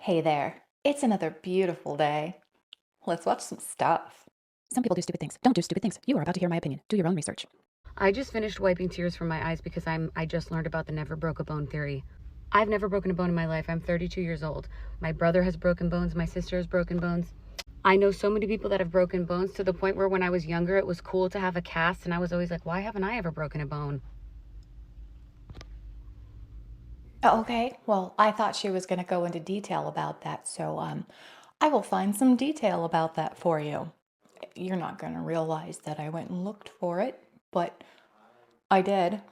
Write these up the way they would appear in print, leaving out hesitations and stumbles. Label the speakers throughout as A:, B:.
A: Hey there. It's another beautiful day. Let's watch some stuff.
B: Some people do stupid things. Don't do stupid things. You are about to hear my opinion. Do your own research.
C: I just finished wiping tears from my eyes because I just learned about the never broke a bone theory. I've never broken a bone in my life. I'm 32 years old. My brother has broken bones. My sister has broken bones. I know so many people that have broken bones to the point where when I was younger, it was cool to have a cast. And I was always like, why haven't I ever broken a bone?
A: Okay, well, I thought she was going to go into detail about that, so I will find some detail about that for you. You're not going to realize that I went and looked for it, but I did.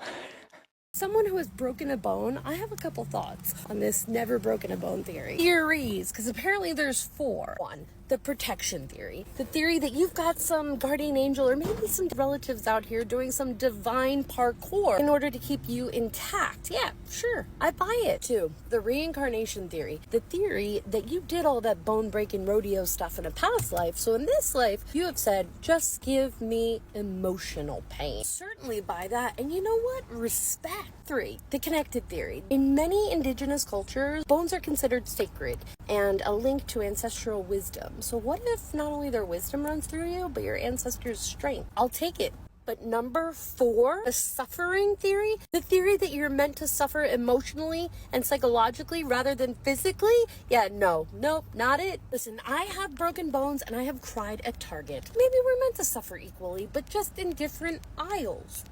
D: Someone who has broken a bone, I have a couple thoughts on this never broken a bone theory. Theories, because apparently there's four. One, the protection theory. The theory that you've got some guardian angel or maybe some relatives out here doing some divine parkour in order to keep you intact. Yeah, sure, I buy it. Two, the reincarnation theory. The theory that you did all that bone breaking rodeo stuff in a past life, so in this life, you have said, just give me emotional pain. Certainly buy that, and you know what? Respect. Three, the connected theory. In many indigenous cultures, bones are considered sacred and a link to ancestral wisdom. So what if not only their wisdom runs through you, but your ancestors' strength? I'll take it. But number four, the suffering theory, the theory that you're meant to suffer emotionally and psychologically rather than physically. Yeah, no, nope, not it. Listen, I have broken bones and I have cried at Target. Maybe we're meant to suffer equally, but just in different aisles.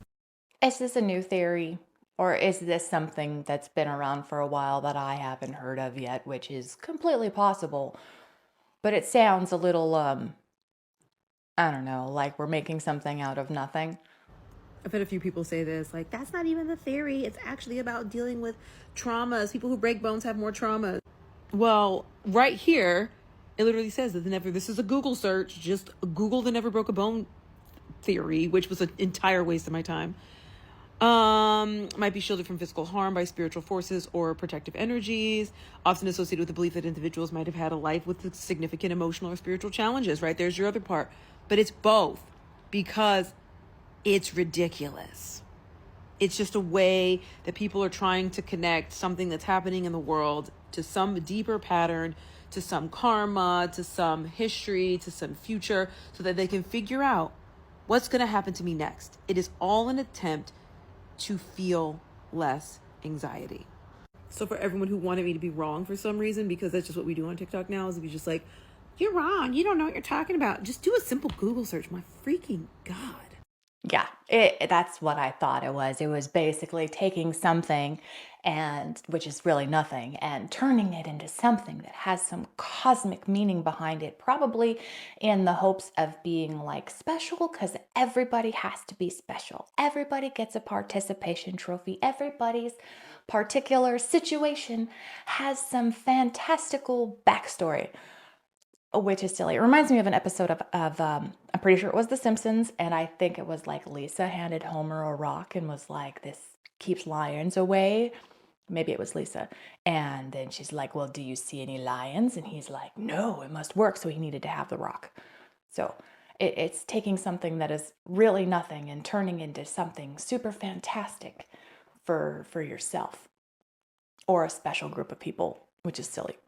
A: Is this a new theory, or is this something that's been around for a while that I haven't heard of yet, which is completely possible? But it sounds a little, I don't know, like we're making something out of nothing.
E: I've had a few people say this, like, that's not even the theory. It's actually about dealing with traumas. People who break bones have more trauma. Well, right here, it literally says that this is a Google search. Just Google the never broke a bone theory, which was an entire waste of my time. Might be shielded from physical harm by spiritual forces or protective energies, often associated with the belief that individuals might have had a life with significant emotional or spiritual challenges, right? There's your other part. But it's both, because it's ridiculous. It's just a way that people are trying to connect something that's happening in the world to some deeper pattern, to some karma, to some history, to some future, so that they can figure out what's going to happen to me next. It is all an attempt to feel less anxiety. So for everyone who wanted me to be wrong for some reason, because that's just what we do on TikTok now, is to be just like, you're wrong, you don't know what you're talking about. Just do a simple Google search. My freaking God.
A: Yeah, that's what I thought it was. It was basically taking something and which is really nothing and turning it into something that has some cosmic meaning behind it, probably in the hopes of being like special because everybody has to be special. Everybody gets a participation trophy. Everybody's particular situation has some fantastical backstory, which is silly. It reminds me of an episode of I'm pretty sure it was The Simpsons, and I think it was like Lisa handed Homer a rock and was like, "This keeps lions away." Maybe it was Lisa. And then she's like, "Well, do you see any lions?" And he's like, "No, it must work." So he needed to have the rock. So it's taking something that is really nothing and turning into something super fantastic for yourself or a special group of people, which is silly.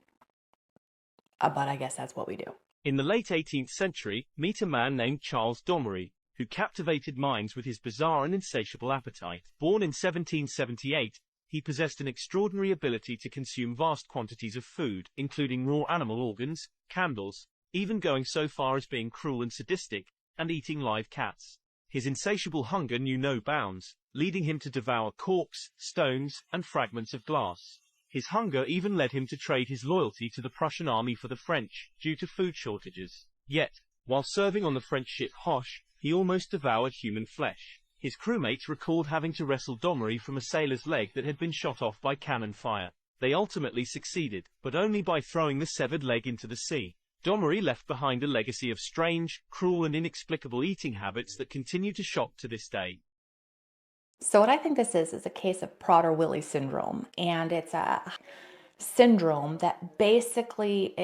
A: But I guess that's what we do.
F: In the late 18th century, meet a man named Charles Domery, who captivated minds with his bizarre and insatiable appetite. Born in 1778, he possessed an extraordinary ability to consume vast quantities of food, including raw animal organs, candles, even going so far as being cruel and sadistic, and eating live cats. His insatiable hunger knew no bounds, leading him to devour corks, stones, and fragments of glass. His hunger even led him to trade his loyalty to the Prussian army for the French, due to food shortages. Yet, while serving on the French ship Hoche, he almost devoured human flesh. His crewmates recalled having to wrestle Domery from a sailor's leg that had been shot off by cannon fire. They ultimately succeeded, but only by throwing the severed leg into the sea. Domery left behind a legacy of strange, cruel and inexplicable eating habits that continue to shock to this day.
A: So what I think this is a case of Prader-Willi syndrome, and it's a syndrome that basically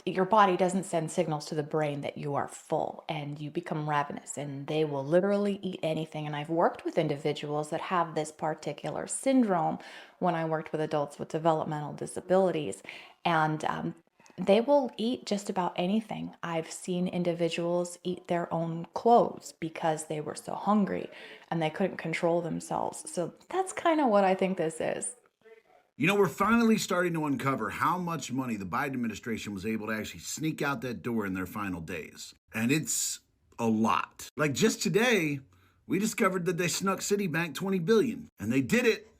A: your body doesn't send signals to the brain that you are full and you become ravenous and they will literally eat anything. And I've worked with individuals that have this particular syndrome when I worked with adults with developmental disabilities. And they will eat just about anything. I've seen individuals eat their own clothes because they were so hungry and they couldn't control themselves. So that's kind of what I think this is.
G: You know, we're finally starting to uncover how much money the Biden administration was able to actually sneak out that door in their final days. And it's a lot. Like just today, we discovered that they snuck Citibank $20 billion. And they did it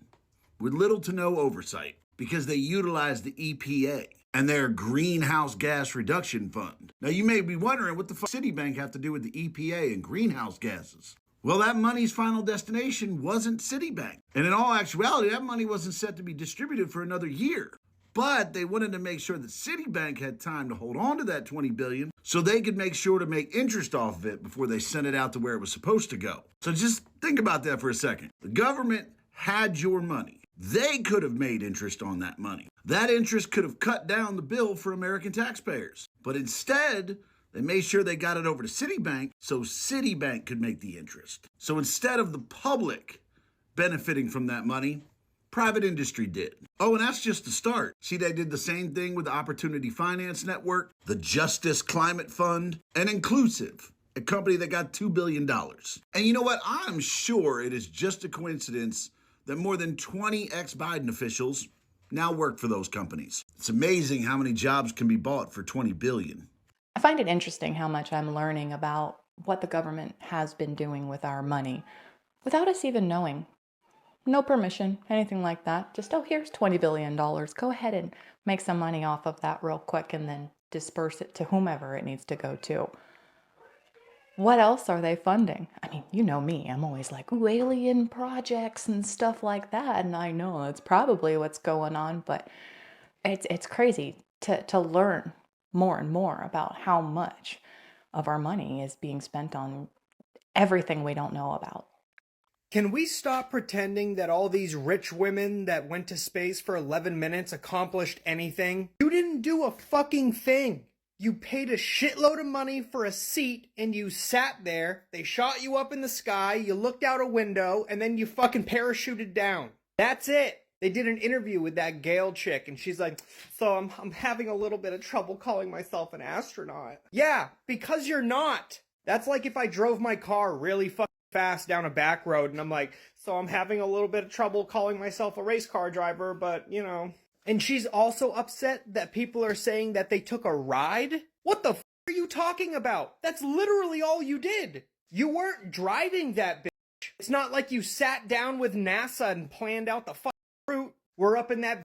G: with little to no oversight because they utilized the EPA and their greenhouse gas reduction fund. Now, you may be wondering what the fuck Citibank have to do with the EPA and greenhouse gases? Well, that money's final destination wasn't Citibank. And in all actuality, that money wasn't set to be distributed for another year. But they wanted to make sure that Citibank had time to hold on to that $20 billion so they could make sure to make interest off of it before they sent it out to where it was supposed to go. So just think about that for a second. The government had your money. They could have made interest on that money. That interest could have cut down the bill for American taxpayers. But instead, they made sure they got it over to Citibank so Citibank could make the interest. So instead of the public benefiting from that money, private industry did. Oh, and that's just the start. See, they did the same thing with the Opportunity Finance Network, the Justice Climate Fund, and Inclusive, a company that got $2 billion. And you know what? I'm sure it is just a coincidence that more than 20 ex-Biden officials now work for those companies. It's amazing how many jobs can be bought for $20 billion.
A: I find it interesting how much I'm learning about what the government has been doing with our money without us even knowing. No permission, anything like that. Just, oh, here's $20 billion. Go ahead and make some money off of that real quick and then disperse it to whomever it needs to go to. What else are they funding? I mean, you know me. I'm always like, ooh, alien projects and stuff like that. And I know that's probably what's going on, but it's crazy to learn more and more about how much of our money is being spent on everything we don't know about.
H: Can we stop pretending that all these rich women that went to space for 11 minutes accomplished anything? You didn't do a fucking thing. You paid a shitload of money for a seat and you sat there, they shot you up in the sky, you looked out a window, and then you fucking parachuted down. That's it. They did an interview with that Gail chick and she's like, so I'm having a little bit of trouble calling myself an astronaut. Yeah, because you're not. That's like if I drove my car really fucking fast down a back road and I'm like, so I'm having a little bit of trouble calling myself a race car driver, but you know. And she's also upset that people are saying that they took a ride? What the f*** are you talking about? That's literally all you did. You weren't driving that bitch. It's not like you sat down with NASA and planned out the fucking route. We're up in that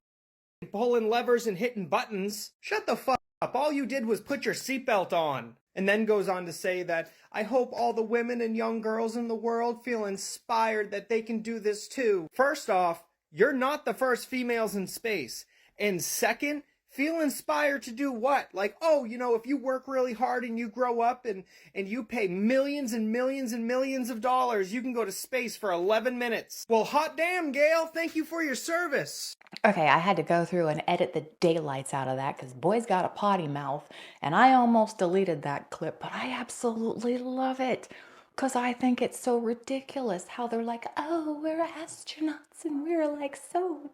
H: pulling levers and hitting buttons. Shut the fuck up. All you did was put your seatbelt on. And then goes on to say that, I hope all the women and young girls in the world feel inspired that they can do this too. First off, you're not the first females in space. And second, feel inspired to do what? Like, oh, you know, if you work really hard and you grow up and you pay millions and millions and millions of dollars, you can go to space for 11 minutes. Well, hot damn, Gail, thank you for your service.
A: Okay, I had to go through and edit the daylights out of that because boy's got a potty mouth, and I almost deleted that clip, but I absolutely love it because I think it's so ridiculous how they're like, oh, we're astronauts and we're like so,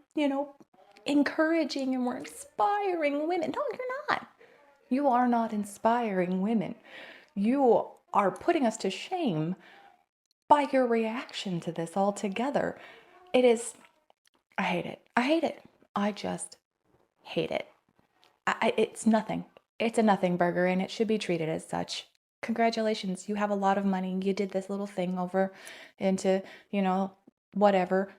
A: encouraging and we're inspiring women. No, you're not. You are not inspiring women. You are putting us to shame by your reaction to this altogether. I hate it. I hate it. I just hate it. It's nothing. It's a nothing burger and it should be treated as such. Congratulations. You have a lot of money. You did this little thing over into, whatever.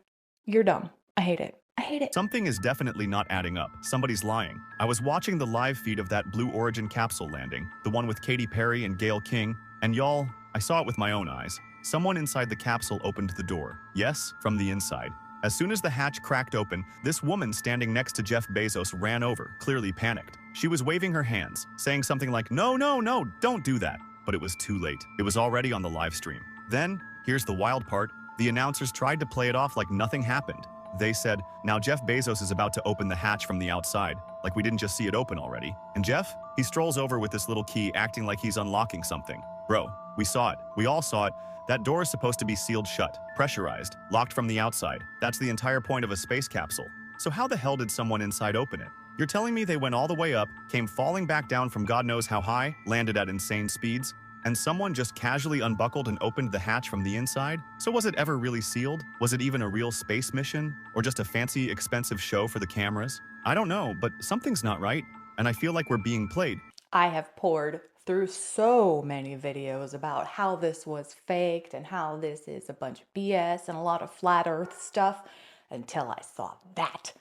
A: You're dumb. I hate it. I hate it.
I: Something is definitely not adding up. Somebody's lying. I was watching the live feed of that Blue Origin capsule landing, the one with Katy Perry and Gayle King, and y'all, I saw it with my own eyes. Someone inside the capsule opened the door. Yes, from the inside. As soon as the hatch cracked open, this woman standing next to Jeff Bezos ran over, clearly panicked. She was waving her hands, saying something like, no, no, no, don't do that. But it was too late. It was already on the live stream. Then, here's the wild part, the announcers tried to play it off like nothing happened. They said, now Jeff Bezos is about to open the hatch from the outside, like we didn't just see it open already. And Jeff, he strolls over with this little key acting like he's unlocking something. Bro, we saw it. We all saw it. That door is supposed to be sealed shut, pressurized, locked from the outside. That's the entire point of a space capsule. So how the hell did someone inside open it? You're telling me they went all the way up, came falling back down from God knows how high, landed at insane speeds, and someone just casually unbuckled and opened the hatch from the inside? So was it ever really sealed? Was it even a real space mission? Or just a fancy, expensive show for the cameras? I don't know, but something's not right, and I feel like we're being played.
A: I have poured through so many videos about how this was faked and how this is a bunch of BS and a lot of flat earth stuff until I saw that.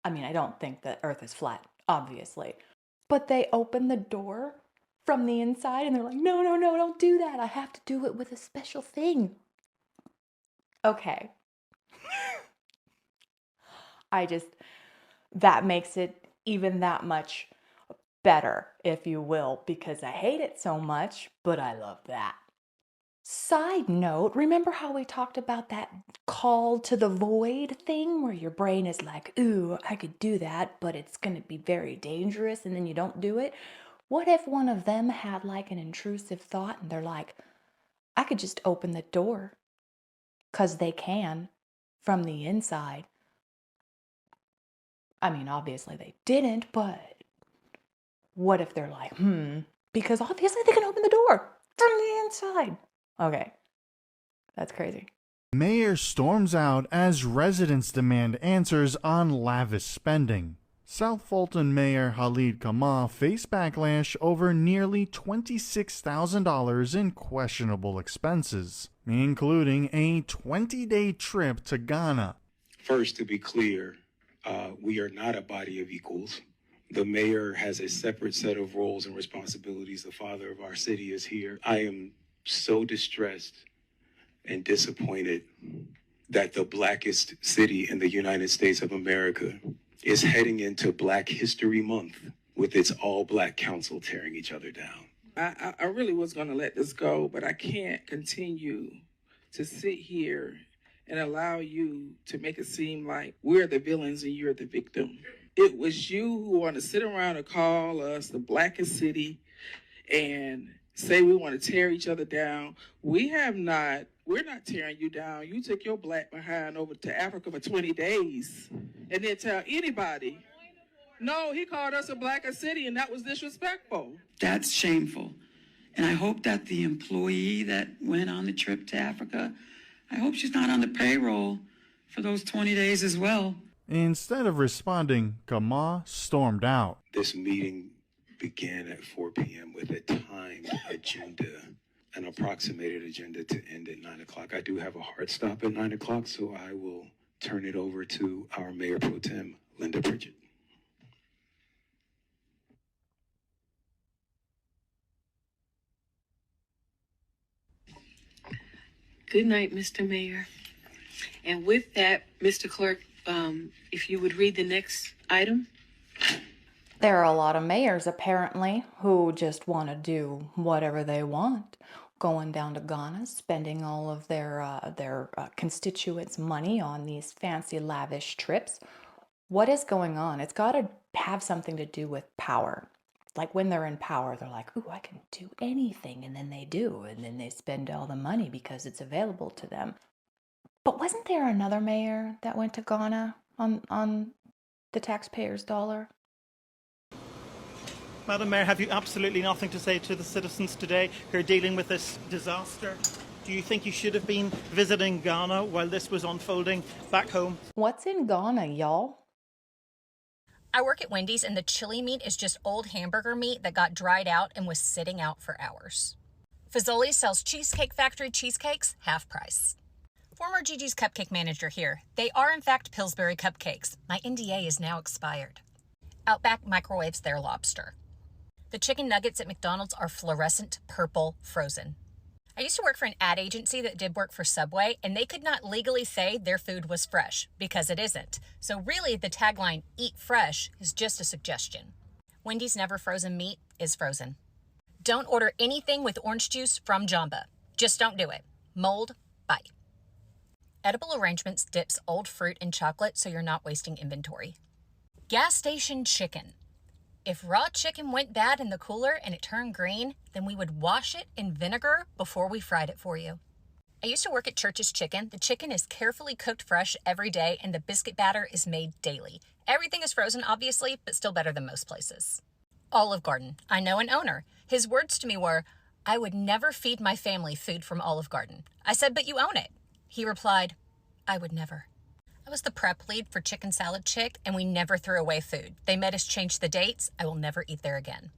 A: I mean, I don't think that earth is flat, obviously, but they opened the door from the inside and they're like, no, no, no, don't do that. I have to do it with a special thing. Okay. That makes it even that much better, if you will, because I hate it so much, but I love that. Side note, remember how we talked about that call to the void thing where your brain is like, ooh, I could do that, but it's going to be very dangerous, and then you don't do it? What if one of them had like an intrusive thought and they're like, I could just open the door, because they can, from the inside. I mean, obviously they didn't, but what if they're like, because obviously they can open the door from the inside. Okay, that's crazy.
J: Mayor storms out as residents demand answers on lavish spending. South Fulton Mayor Khalid Kamal faced backlash over nearly $26,000 in questionable expenses, including a 20-day trip to Ghana.
K: First, to be clear, we are not a body of equals. The mayor has a separate set of roles and responsibilities. The father of our city is here. I am so distressed and disappointed that the blackest city in the United States of America is heading into Black History Month with its all-black council tearing each other down.
L: I really was going to let this go, but I can't continue to sit here and allow you to make it seem like we're the villains and you're the victim. It was you who want to sit around and call us the blackest city and say we want to tear each other down. We're not tearing you down. You took your black behind over to Africa for 20 days and didn't tell anybody. No, he called us a blacker city, and that was disrespectful.
M: That's shameful. And I hope that the employee that went on the trip to Africa, I hope she's not on the payroll for those 20 days as well.
J: Instead of responding, Kamal stormed out.
K: This meeting began at 4 p.m. with a timed agenda, an approximated agenda to end at 9 o'clock. I do have a hard stop at 9 o'clock, so I will turn it over to our Mayor Pro Tem, Linda Pritchett.
N: Good night, Mr. Mayor. And with that, Mr. Clerk, if you would read the next item.
A: There are a lot of mayors, apparently, who just want to do whatever they want. Going down to Ghana, spending all of their constituents' money on these fancy, lavish trips. What is going on? It's got to have something to do with power. Like when they're in power, they're like, ooh, I can do anything. And then they do. And then they spend all the money because it's available to them. But wasn't there another mayor that went to Ghana on the taxpayers' dollar?
O: Madam Mayor, have you absolutely nothing to say to the citizens today who are dealing with this disaster? Do you think you should have been visiting Ghana while this was unfolding back home?
A: What's in Ghana, y'all?
P: I work at Wendy's, and the chili meat is just old hamburger meat that got dried out and was sitting out for hours. Fazoli's sells Cheesecake Factory cheesecakes, half price. Former Gigi's Cupcake manager here. They are, in fact, Pillsbury cupcakes. My NDA is now expired. Outback microwaves their lobster. The chicken nuggets at McDonald's are fluorescent purple frozen. I used to work for an ad agency that did work for Subway, and they could not legally say their food was fresh, because it isn't. So really, the tagline, eat fresh, is just a suggestion. Wendy's Never Frozen Meat is frozen. Don't order anything with orange juice from Jamba. Just don't do it. Mold, bye. Edible Arrangements dips old fruit in chocolate so you're not wasting inventory. Gas station chicken. If raw chicken went bad in the cooler and it turned green, then we would wash it in vinegar before we fried it for you. I used to work at Church's Chicken. The chicken is carefully cooked fresh every day, and the biscuit batter is made daily. Everything is frozen, obviously, but still better than most places. Olive Garden. I know an owner. His words to me were, "I would never feed my family food from Olive Garden." I said, "But you own it." He replied, "I would never." I was the prep lead for Chicken Salad Chick, and we never threw away food. They made us change the dates. I will never eat there again.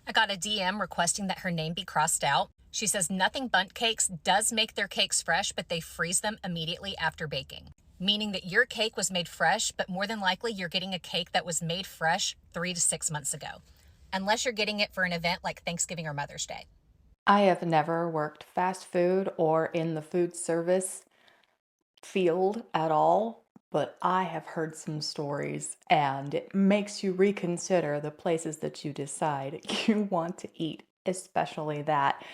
P: I got a DM requesting that her name be crossed out. She says Nothing Bundt Cakes does make their cakes fresh, but they freeze them immediately after baking. Meaning that your cake was made fresh, but more than likely you're getting a cake that was made fresh 3 to 6 months ago. Unless you're getting it for an event like Thanksgiving or Mother's Day.
A: I have never worked fast food or in the food service field at all, but I have heard some stories, and it makes you reconsider the places that you decide you want to eat, especially that.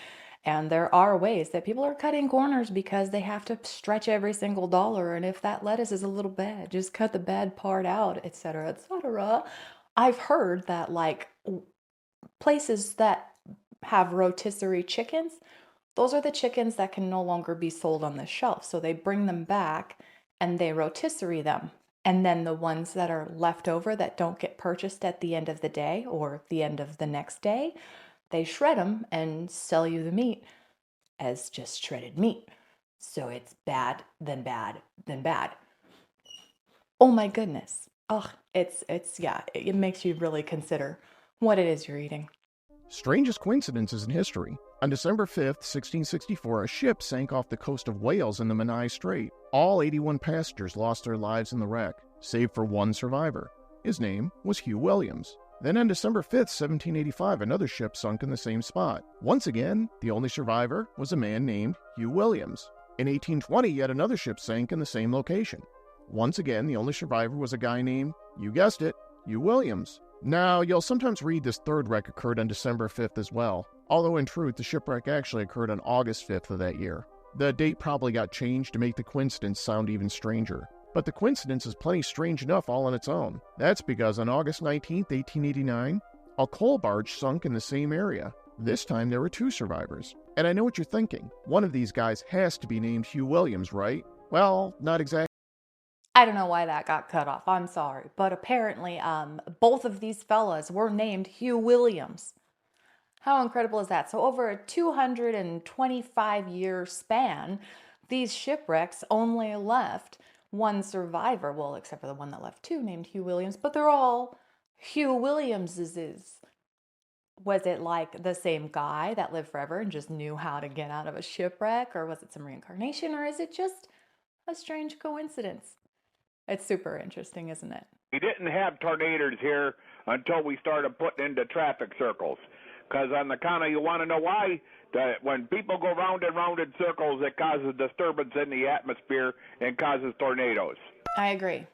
A: And there are ways that people are cutting corners because they have to stretch every single dollar. And if that lettuce is a little bad, just cut the bad part out, etc., etc. I've heard that like places that have rotisserie chickens, those are the chickens that can no longer be sold on the shelf. So they bring them back and they rotisserie them. And then the ones that are left over that don't get purchased at the end of the day or the end of the next day, they shred them and sell you the meat as just shredded meat. So it's bad, then bad, then bad. Oh my goodness. Ugh, yeah, it makes you really consider what it is you're eating.
Q: Strangest coincidences in history. On December 5th, 1664, a ship sank off the coast of Wales in the Menai Strait. All 81 passengers lost their lives in the wreck, save for one survivor. His name was Hugh Williams. Then on December 5th, 1785, another ship sunk in the same spot. Once again, the only survivor was a man named Hugh Williams. In 1820, yet another ship sank in the same location. Once again, the only survivor was a guy named, you guessed it, Hugh Williams. Now, you'll sometimes read this third wreck occurred on December 5th as well, although in truth, the shipwreck actually occurred on August 5th of that year. The date probably got changed to make the coincidence sound even stranger. But the coincidence is plenty strange enough all on its own. That's because on August 19th, 1889, a coal barge sunk in the same area. This time there were two survivors. And I know what you're thinking. One of these guys has to be named Hugh Williams, right? Well, not exactly.
A: I don't know why that got cut off. I'm sorry. But apparently, both of these fellas were named Hugh Williams. How incredible is that? So over a 225-year span, these shipwrecks only left one survivor. Well, except for the one that left two named Hugh Williams. But they're all Hugh Williamses. Was it like the same guy that lived forever and just knew how to get out of a shipwreck? Or was it some reincarnation? Or is it just a strange coincidence? It's super interesting, isn't it?
R: We didn't have tornadoes here until we started putting into traffic circles. Because on the count of, you want to know why? That when people go round and round in circles, it causes disturbance in the atmosphere and causes tornadoes.
A: I agree.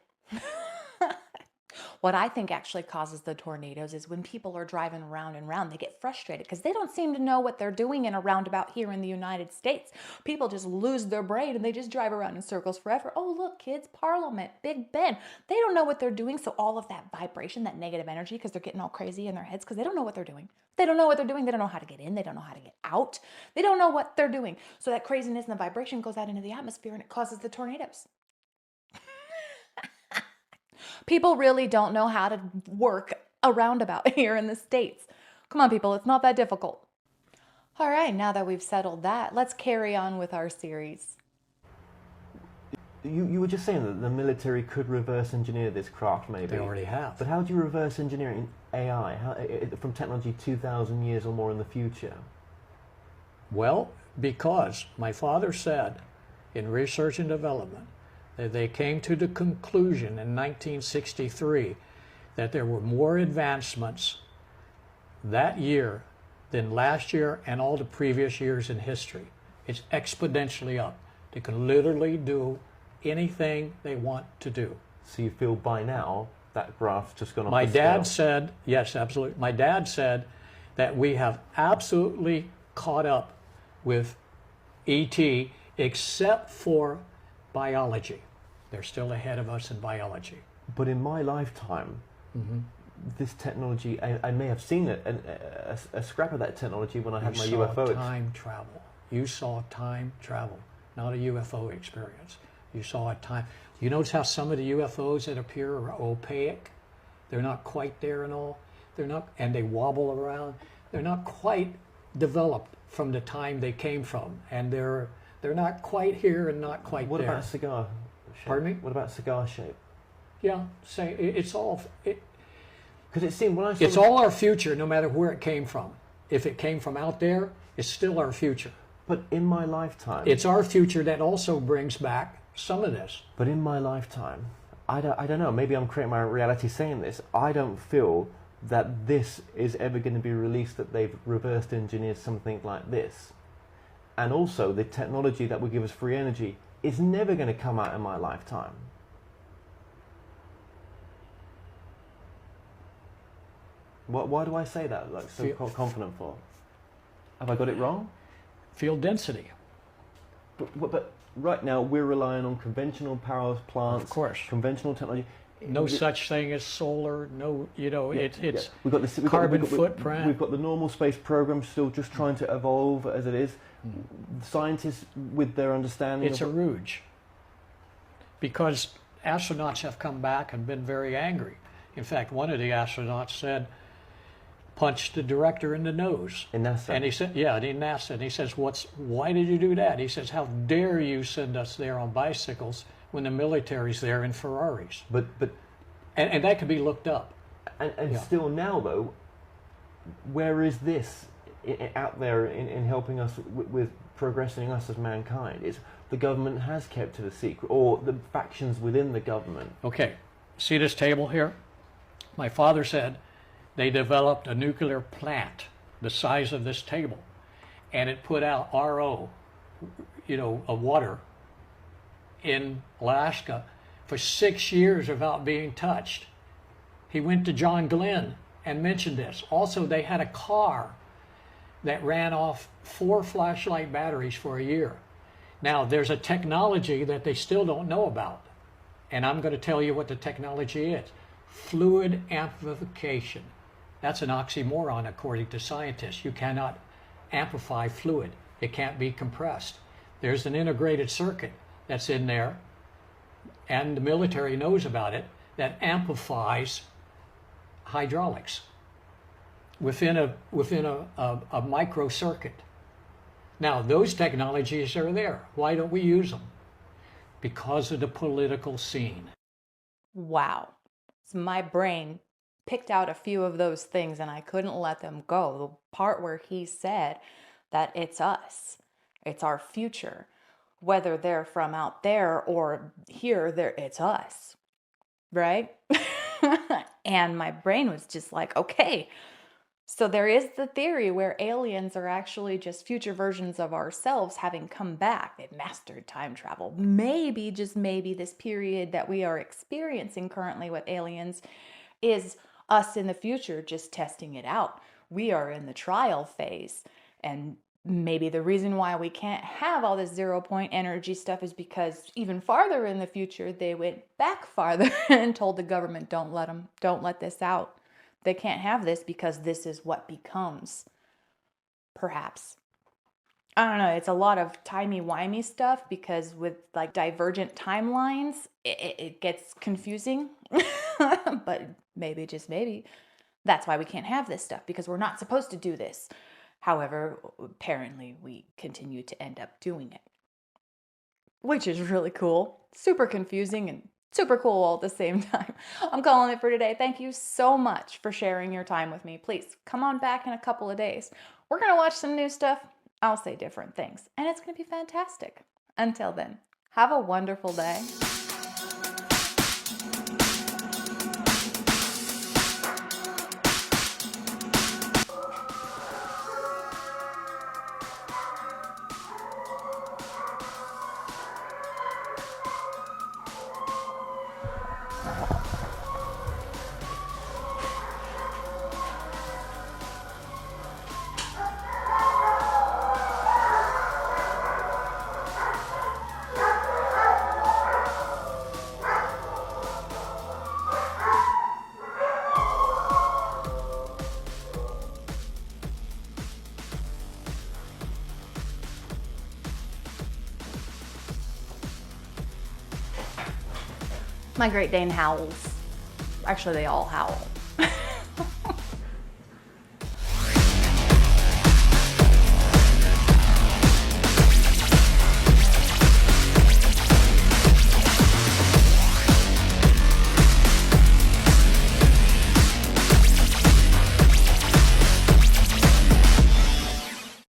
A: What I think actually causes the tornadoes is when people are driving around and around, they get frustrated because they don't seem to know what they're doing in a roundabout here in the United States. People just lose their brain and they just drive around in circles forever. Oh, look, kids, Parliament, Big Ben. They don't know what they're doing. So all of that vibration, that negative energy, because they're getting all crazy in their heads because they don't know what they're doing. They don't know what they're doing. They don't know how to get in. They don't know how to get out. They don't know what they're doing. So that craziness and the vibration goes out into the atmosphere and it causes the tornadoes. People really don't know how to work a roundabout here in the States. Come on, people, it's not that difficult. All right, now that we've settled that, let's carry on with our series.
S: You were just saying that the military could reverse engineer this craft, maybe.
T: They already have.
S: But how do you reverse engineer in AI from technology 2,000 years or more in the future?
T: Well, because my father said in research and development that they came to the conclusion in 1963 that there were more advancements that year than last year and all the previous years in history. It's exponentially up. They can literally do anything they want to do.
S: So you feel by now that graph's just gone off
T: My
S: the
T: dad
S: scale?
T: said, yes, absolutely. My dad said that we have absolutely caught up with ET except for biology. They're still ahead of us in biology.
S: But in my lifetime, this technology, I may have seen a scrap of that technology when I had my UFO.
T: You saw time travel. You saw time travel, not a UFO experience. You saw a time. You notice how some of the UFOs that appear are opaque? They're not quite there and all. They're not, and they wobble around. They're not quite developed from the time they came from, and they're not quite here and not quite
S: What
T: there.
S: about cigar shape?
T: Pardon me?
S: What about cigar shape?
T: Yeah, say it's all.
S: Because it seemed when I saw
T: It's all our future, no matter where it came from. If it came from out there, it's still our future.
S: But in my lifetime,
T: it's our future that also brings back some of this.
S: But in my lifetime, I don't know. Maybe I'm creating my reality saying this. I don't feel that this is ever going to be released. That they've reversed engineered something like this, and also the technology that will give us free energy is never going to come out in my lifetime. Why do I say that? Like so confident for? Have I got it wrong?
T: Field density.
S: But right now we're relying on conventional power plants,
T: of course,
S: conventional technology.
T: No such thing as solar. No, it's
S: we've got this
T: carbon footprint.
S: We've got the normal space program still just trying to evolve as it is. Scientists with their understanding.
T: It's a rouge. Because astronauts have come back and been very angry. In fact, one of the astronauts punched the director in the nose.
S: In NASA?
T: And he said, yeah, in NASA. And he says, why did you do that? He says, how dare you send us there on bicycles when the military's there in Ferraris? And that could be looked up.
S: And still now, though, where is this out there in helping us with progressing us as mankind? It's the government has kept it a secret, or the factions within the government.
T: Okay, see this table here? My father said they developed a nuclear plant the size of this table, and it put out RO, of water in Alaska for 6 years without being touched. He went to John Glenn and mentioned this. Also, they had a car that ran off 4 flashlight batteries for a year. Now, there's a technology that they still don't know about, and I'm going to tell you what the technology is. Fluid amplification. That's an oxymoron according to scientists. You cannot amplify fluid. It can't be compressed. There's an integrated circuit that's in there, and the military knows about it, that amplifies hydraulics within a microcircuit. Now, those technologies are there. Why don't we use them? Because of the political scene.
A: Wow. So my brain picked out a few of those things and I couldn't let them go. The part where he said that it's us, it's our future, whether they're from out there or here, it's us, right? And my brain was just like, okay. So there is the theory where aliens are actually just future versions of ourselves having come back. They've mastered time travel. Maybe, just maybe, this period that we are experiencing currently with aliens is us in the future just testing it out. We are in the trial phase. And maybe the reason why we can't have all this 0-point energy stuff is because even farther in the future, they went back farther and told the government, don't let this out. They can't have this because this is what becomes. Perhaps. I don't know. It's a lot of timey-wimey stuff because with like divergent timelines, it gets confusing. But maybe, just maybe, that's why we can't have this stuff, because we're not supposed to do this. However, apparently we continue to end up doing it, which is really cool. Super confusing and super cool all at the same time. I'm calling it for today. Thank you so much for sharing your time with me. Please come on back in a couple of days. We're going to watch some new stuff. I'll say different things, and it's going to be fantastic. Until then, have a wonderful day. My Great Dane howls. Actually, they all howl.